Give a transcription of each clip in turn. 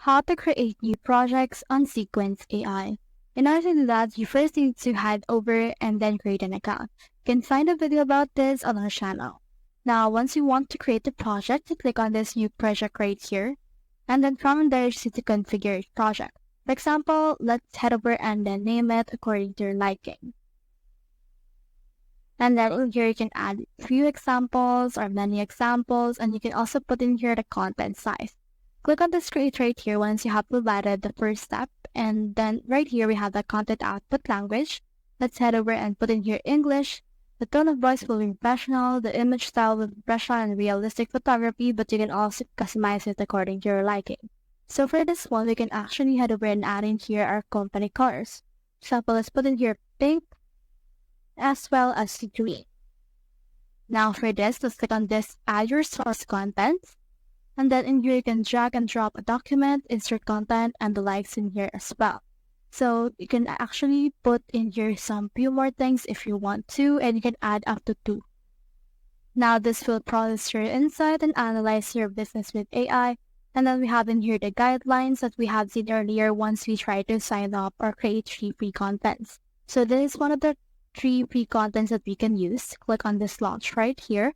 How to create new projects on Sequens AI. In order to do that, you first need to head over and then create an account. You can find a video about this on our channel. Now, once you want to create a project, you click on this new project right here. And then from there, you just need to configure your project. For example, let's head over and then name it according to your liking. And then in here, you can add a few examples or many examples, and you can also put in here the content size. Click on this create right here once you have provided the first step, and then right here we have the content output language. Let's head over and put in here English. The tone of voice will be professional, the image style will be professional and realistic photography, but you can also customize it according to your liking. So for this one, we can actually head over and add in here our company colors. For example, let's put in here pink as well as green. Now for this, let's click on this add your source content. And then in here, you can drag and drop a document, insert content, and the likes in here as well. So you can actually put in here some few more things if you want to, and you can add up to 2. Now this will process your insight and analyze your business with AI. And then we have in here the guidelines that we have seen earlier once we try to sign up or create 3 free contents. So this is one of the 3 free contents that we can use. Click on this launch right here.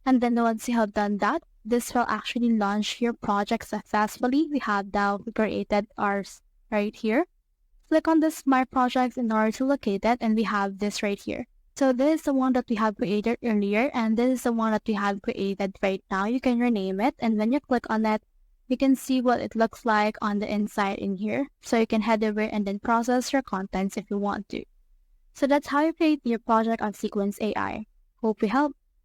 And then once you have done that, this will actually launch your project successfully. We have now created ours right here. Click on this My Projects in order to locate it, and we have this right here. So this is the one that we have created earlier, and this is the one that we have created right now. You can rename it, and when you click on it, you can see what it looks like on the inside in here. So you can head over and then process your contents if you want to. So that's how you create your project on Sequens AI. Hope we helped.